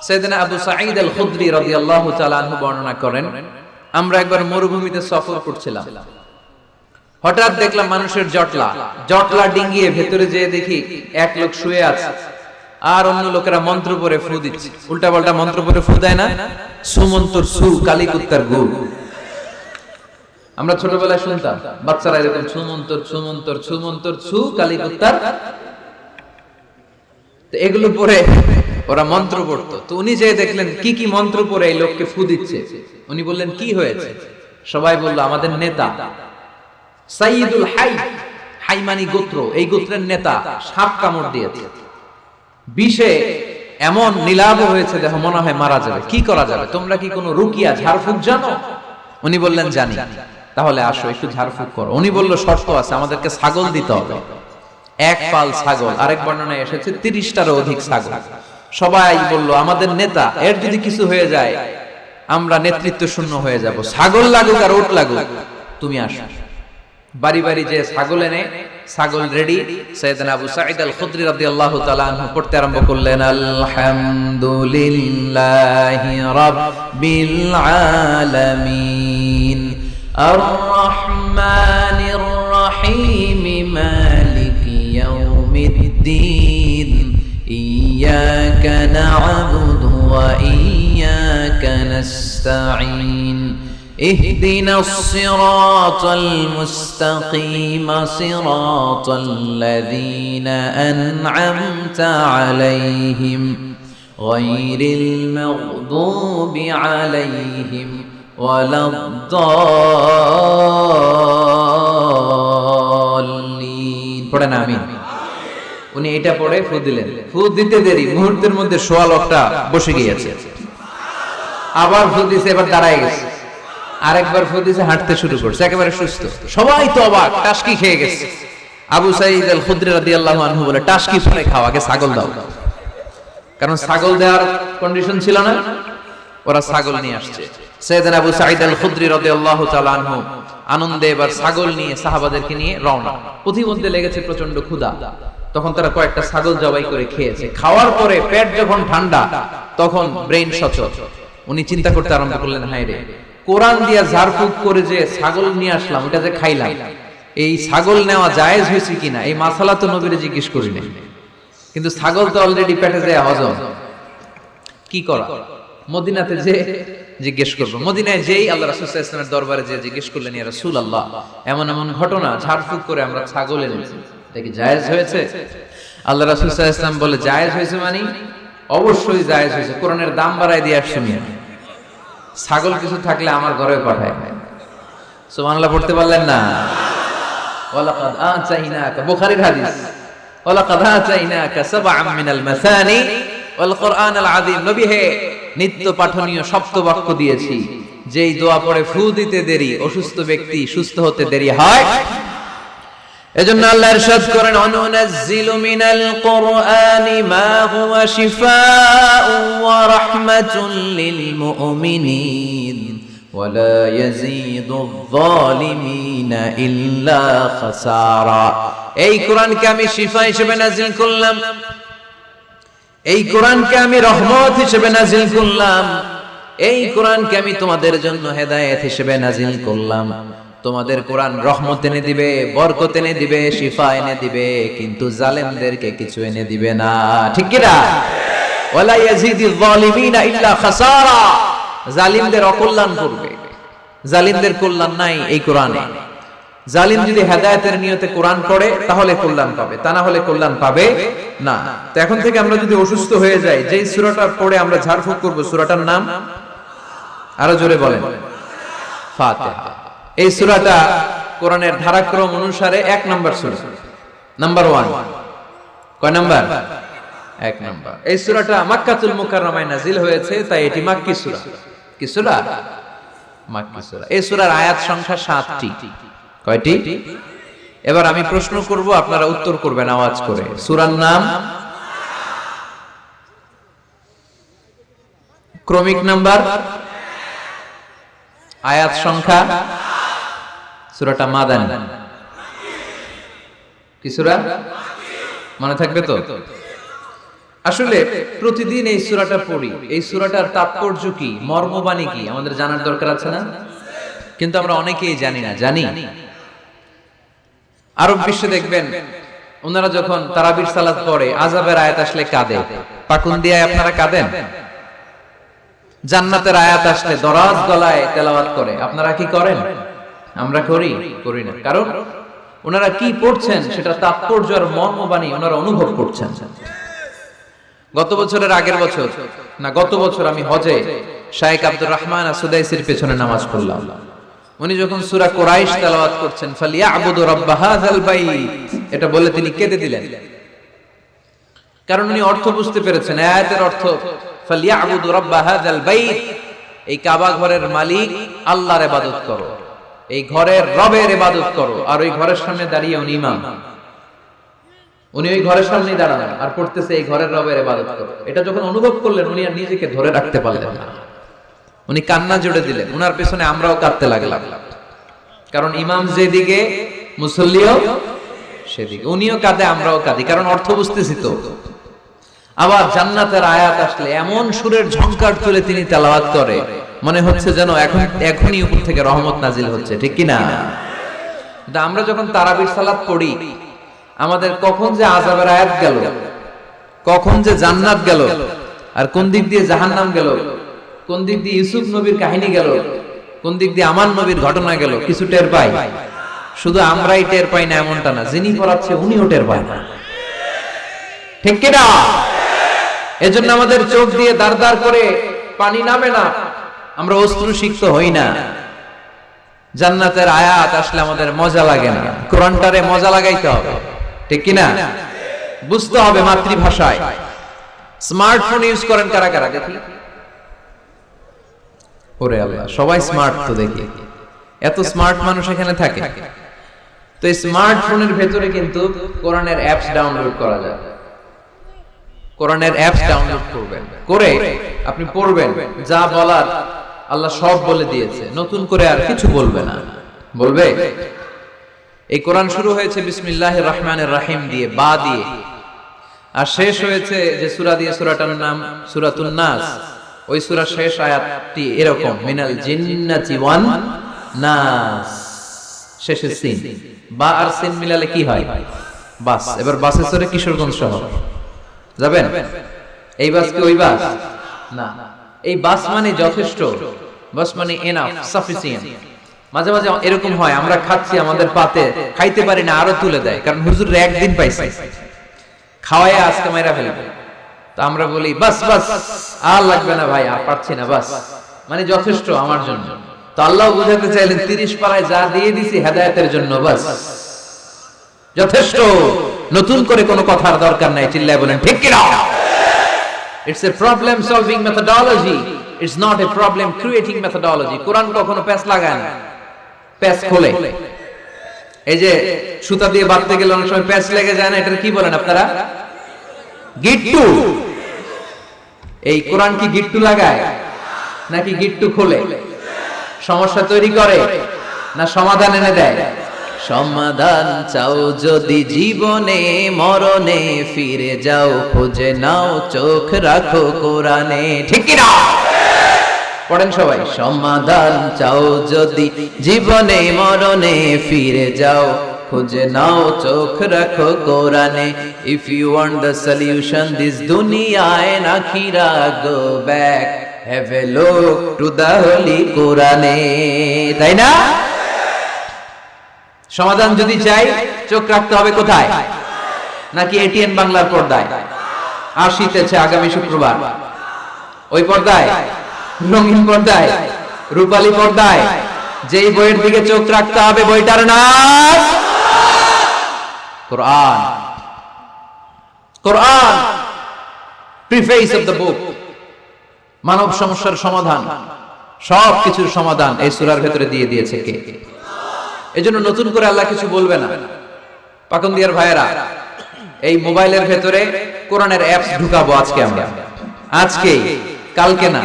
সাইয়েদনা আবু সাঈদ আল খুদরি রাদিয়াল্লাহু তাআলা আনহু বর্ণনা করেন, আমরা একবার মরুভূমিতে সফর করছিলাম। হঠাৎ দেখলাম মানুষের জটলা ডিঙ্গিয়ে ভেতরে যেয়ে দেখি এক লোক শুয়ে আছে, আর অন্য লোকেরা মন্ত্র পড়ে ফু দিচ্ছে। উল্টা পাল্টা মন্ত্র পড়ে ফু দেয় না, সুমন্তর সু কালিকুত্তার গু। আমরা ছোটবেলায় শুনতাম বাচ্চারা এরকম সুমন্তর সুমন্তর সুমন্তর সু কালিকুত্তার। এগুলো পড়ে ওরা মন্ত্র পড়তো। তো উনি যে দেখলেন কি কি মন্ত্র পড়ে এই লোককে ফু দিচ্ছে, উনি বললেন কি হয়েছে? সবাই বলল আমাদের নেতা সাইয়্যিদুল হাই, হাইমানি গোত্র, এই গোত্রের নেতা সাপ কামড় দিয়েছে, বিষে এমন নীলাভ হয়েছে দেহ মনে হয় মারা যাবে। কি করা যাবে? তোমরা কি কোনো রুকিয়া ঝাড়ফুঁক জানো? উনি বললেন জানি। তাহলে আসো একটু ঝাড়ফুঁক করো। উনি বলল শর্ত আছে, আমাদেরকে ছাগল দিতে হবে, এক পাল ছাগল। আরেক বর্ণনায় এসেছে 30টারও অধিক ছাগল। সবাই বলল আমাদের নেতা, এর যদি কিছু হয়ে যায় আমরা নেতৃত্ব শূন্য হয়ে যাব, ছাগল লাগুক আর ওট লাগুক, তুমি আসো। বাড়ি বাড়ি যে ছাগল এনে, ছাগল রেডি। সাইয়েদনা আবু সাঈদ আল খুদরি রাদিয়াল্লাহু তাআলা আনহু পড়তে আরম্ভ করলেন, আলহামদুলিল্লাহি রাব্বিল আলামিন আর রহমানির রহিম মালিকি ইয়াউমিদ্দিন ইয়্যাকা না'বুদু ওয়া ইয়্যাকা নাস্তাঈন اهدنا الصراط المستقيم صراط الذين أنعمت عليهم غير المغضوب عليهم ولا الضالين। পড়েন আমিন। উনি এটা পড়ে ফু দিলেন। ফু দিতে দেরি, মুহূর্তের মধ্যে সোয়া লোকটা বসে গিয়েছে। আবার ফু দিছে, এবার দাঁড়ায় গেছে। আরেকবার ফু দিছে, হাঁটতে শুরু করছে, একেবারে সুস্থ। সবাই তো অবাক, টাসকি খেয়ে গেছে। আবু সাঈদ আল খুদরি রাদিয়াল্লাহু আনহু বলে, টাসকি পরে খাও, আগে ছাগল দাও। কারণ ছাগল দেওয়ার কন্ডিশন ছিল না, ওরা ছাগল নিয়ে আসছে। সাইয়েদনা আবু সাঈদ আল খুদরি রাদিয়াল্লাহু তাআলা আনহু আনন্দে এবার ছাগল নিয়ে সাহাবাদেরকে নিয়ে রওনা। পথিমধ্যে লেগেছে প্রচন্ড ক্ষুধা, তখন তারা কয়েকটা ছাগল জবাই করে খেয়েছে। খাওয়ার পরে পেট যখন ঠান্ডা, তখন ব্রেইন সচল। উনি চিন্তা করতে আরম্ভ করলেন, হায় রে, কোরআন দিয়া ঝাড়ফুঁক করে যে ছাগল নিয়ে আসলাম, ওটা যে খাইলাম, এই ছাগল নেওয়া জায়েজ হয়েছে কিনা এই মাসালা তো নবীরে জিজ্ঞেস করি নাই। কিন্তু ছাগল তো অলরেডি পেটে যায় হজম, কি করা? মদিনাতে যে জিজ্ঞেস করবো। মদিনায় যেই আল্লাহ রাসূল সাল্লাল্লাহু আলাইহি ওয়াসাল্লামের দরবারে যে জিজ্ঞেস করলেন, ইয়া রাসূলুল্লাহ, এমন এমন ঘটনা, ঝাড়ফুঁক করে আমরা ছাগল এনেছি, এটা কি জায়েজ হয়েছে? আল্লাহ রাসূল সাল্লাল্লাহু আলাইহি ওয়াসাল্লাম বলে, জায়েজ হয়েছে মানে অবশ্যই জায়েজ হয়েছে, কোরআনের দাম বাড়ায় দিয়ে আসছি আমি। ছাগল কিছু থাকলে আমার ঘরে পাঠায়। সুবহানাল্লাহ পড়তে পারলেন না? ওয়ালাকাদ আতাইনাকা, বুখারীর হাদিস, ওয়ালাকাদ আতাইনাকা সাবআম মিনাল মাসানি ওয়াল কুরআনাল আযীম। নবী হে, নিত্য পাঠনীয় সপ্তবাক্য দিয়েছি, যেই দোয়া পড়ে ফু দিতে দেরি, অসুস্থ ব্যক্তি সুস্থ হতে দেরি হয়। এজন্য আল্লাহ ইরশাদ করেন, অনুনাজ্জিলু মিনাল কুরআনি মা হুয়া শিফাউন ওয়া রাহমাতুল লিল মুমিনিন ওয়া লা ইয়াজিদুয যালিমিনা ইল্লা খাসারা। এই কোরআনকে আমি শিফা হিসেবে নাযিল করলাম, এই কোরআনকে আমি রহমত হিসেবে নাযিল করলাম, এই কোরআনকে আমি তোমাদের জন্য হেদায়েত হিসেবে নাযিল করলাম। তোমাদের কোরআন রহমত এনে দিবে, বরকত এনে দিবে, শিফা এনে দিবে, কিন্তু জালেমদেরকে কিছু এনে দিবে না। ঠিক কি না? ওয়ালা ইয়াজিদুয যালিমিনা ইল্লা খাসারা। জালিমদের অকল্যাণ করবে, জালিমদের কল্যাণ নাই এই কোরআনে। জালিম যদি হেদায়েতের নিয়তে কোরআন পড়ে তাহলে কল্যাণ পাবে, তা না হলে কল্যাণ পাবে না। তো এখন থেকে আমরা যদি অসুস্থ হয়ে যাই, যেই সূরাটা পড়ে আমরা ঝাড়ফুঁক করব, সূরাটার নাম আরো জোরে বলেন, ফাতিহা। এই সূরাটা কোরআনের ধারাক্রম অনুসারে 1 নাম্বার সূরা, নাম্বার 1। কয় নাম্বার? 1 নাম্বার। এই সূরাটা মক্কাতুল মুকাররমায় নাযিল হয়েছে, তাই এটি মাক্কি সূরা। কি সূরা? মাক্কি সূরা। এই সূরার আয়াত সংখ্যা 7টি। কয়টি? এবার আমি প্রশ্ন করব, আপনারা উত্তর করবেন আওয়াজ করে। সূরার নাম, ক্রমিক নাম্বার, আয়াত সংখ্যা। সূরাটা মাদানী। কি সূরা? মনে থাকবে তো? আসলে প্রতিদিন এই সূরাটা পড়ি, এই সূরাটার তাৎপর্য কি, মর্মবাণী কি আমাদের জানার দরকার আছে না? কিন্তু আমরা অনেকেই জানি না। জানি আরব বিশ্বে দেখবেন ওনারা যখন তারাবির সালাত পড়ে আযাবের আয়াত আসলে কাঁদে। পাকুন্দিয়ায় আপনারা কাঁদেন? জান্নাতের আয়াত আসলে দরাজ গলায় তেলাওয়াত করে। আপনারা কি করেন? আমরা করি না। কারণ ওনারা কি পড়ছেন সেটা তাৎপর্য আর মর্মবাণী ওনারা অনুভব করছেন। গত বছরের আগের বছর না গত বছর আমি হজে শাইখ আব্দুর রহমান আসুদাইসির পেছনে নামাজ পড়লাম। উনি যখন সূরা কুরাইশ তেলাওয়াত করছেন ফালিয়াবুদু রাব্বা হাযাল বাইত, এটা বলে তিনি কেঁদে দিলেন। কারণ উনি অর্থ বুঝতে পেরেছেন, আয়াতের অর্থ ফালিয়াবুদু রাব্বা হাযাল বাইত, এই কাবা ঘরের মালিক আল্লাহর ইবাদত করো, এই ঘরের রবের ইবাদত করো। আর ওই ঘরের সামনে দাঁড়িয়ে উনি ইমাম, উনি ওই ঘরের সামনেই দাঁড়ানো আর পড়তেছে এই ঘরের রবের ইবাদত করো। এটা যখন অনুভব করলেন উনি আর নিজেকে ধরে রাখতে পারলেন না, উনি কান্না জুড়ে দিলেন। উনার পেছনে আমরাও কাঁদতে লাগলাম, কারণ ইমাম যেদিকে মুসল্লিও সেদিকে, উনিও কাঁদে আমরাও কাঁদি, কারণ অর্থ বুঝতেছি তো। আবার জান্নাতের আয়াত আসলে এমন সুরের ঝংকার তুলে তিনি তেলাওয়াত করে, মনে হচ্ছে যেন এখনই উপর থেকে রহমত নাজিল হচ্ছে, ঠিক কি না? কিন্তু আমরা যখন তারাবির সালাত পড়ি, আমাদের কখন যে আযাবের আয়াত গেল, কখন যে জান্নাত গেল, আর কোন দিক দিয়ে জাহান্নাম গেল, কোন দিক দিয়ে ইউসুফ নবীর কাহিনী গেল, কোন দিক দিয়ে আমার নবীর ঘটনা গেল, কিছু টের পাই। শুধু আমরাই টের পাই না এমনটা না, যিনি পড়াচ্ছে উনিও টের পায় না, ঠিক কি না? এজন্য আমাদের চোখ দিয়ে দাঁড় দাঁড় করে পানি নামে না, আমরা অশ্রুসিক্ত হই না। জান্নাতের আয়াত আসলে আমাদের মজা লাগে না, কোরআনটারে মজা লাগাইতে হবে, ঠিক কি না? বুঝতে হবে মাতৃভাষায়। স্মার্টফোন ইউজ করেন কারা কারা দেখি? ওরে আল্লাহ, সবাই স্মার্ট তো দেখি, এত স্মার্ট মানুষ এখানে থাকে। তো এই স্মার্টফোনের ভেতরে কিন্তু কোরআনের অ্যাপস ডাউনলোড করা যায়। কোরআনের অ্যাপস ডাউনলোড করবেন, করে আপনি পড়বেন, যা বলার আল্লাহ সব বলে দিয়েছে, নতুন করে আর কিছু বলবে না। বলবে এই কোরআন শুরু হয়েছে বিসমিল্লাহির রহমানির রহিম দিয়ে, বা দিয়ে, আর শেষ হয়েছে যে সূরা দিয়ে, সূরাটার নাম সূরাতুন নাস। ওই সূরার শেষ আয়াতটি এরকম, মিনাল জিন্নাতি ওয়ান নাস, শেষে সিন, বা আর সিন মিলালে কি হয়? বাস। এবার বাসে চড়ে কিশোরগঞ্জ শহর যাবেন? এই বাস কি ওই বাস না, এই বাস মানে যথেষ্ট, বাস মানে এনাফ, সাফিসিয়েন্ট। মাঝে মাঝে এরকম হয়, আমরা খাচ্ছি, আমাদের পাতে খাইতে পারি না, আরো তুলে দেয়, কারণ হুজুর একদিন পাইছে, খাওয়ায় আজকে মাইরা ফেলবে। তো আমরা বলি বাস বাস, আর লাগবে না ভাই, আর পারছি না, বাস মানে যথেষ্ট আমার জন্য। তো আল্লাহ বুঝাতে চাইলেন 30 পারায় যা দিয়ে দিছি হেদায়েতের জন্য, বাস যথেষ্ট, নতুন করে কোনো কথার দরকার নাই। চিল্লায় বলেন ঠিক কি না? It's a problem solving methodology, it's not a problem creating methodology. কোরআন কখনো প্যাচ লাগায় না, প্যাচ খোলে। এই যে সুতা দিয়ে বাঁধতে গেলে অনেক সময় প্যাচ লেগে যায় না, এটা কি বলেন আপনারা? গিট্টু। এই কোরআন কি গিট্টু লাগায় নাকি গিট্টু খোলে? সমস্যা তৈরি করে না সমাধান এনে দেয়? সমাধান চাও যদি জীবনে মরণে, ফিরে যাও খুঁজে নাও, চোখ রাখো কোরআনে, ঠিক কি না? পড়েন সবাই, সমাধান চাও যদি জীবনে মরণে, ফিরে যাও খুঁজে নাও, চোখ রাখো কোরআনে। If you want the solution this dunya and akhirah, go back, have a look to the holy কোরআনে, তাই না? সমাধান যদি চাই চোখ রাখতে হবে কোথায়? নাকি এটিএন বাংলার পর্দায়? আসিতেছে আগামী শুক্রবার ওই পর্দায়, রঙিন পর্দায়, রূপালী পর্দায়, যেই বইয়ের দিকে চোখ রাখতে হবে বইটার নাম কোরআন। কোরআন প্রিফেস অফ দ্য বুক, মানব সমস্যার সমাধান, সব কিছুর সমাধান এই সূরার ভেতরে দিয়ে দিয়েছে কে? এজন্য নতুন করে আল্লাহ কিছু বলবে না। পাকন্দিয়ার ভাইয়েরা, এই মোবাইলের ভেতরে কোরআনের অ্যাপস ঢুকাবো আজকে আমরা, আজকে, কালকে না।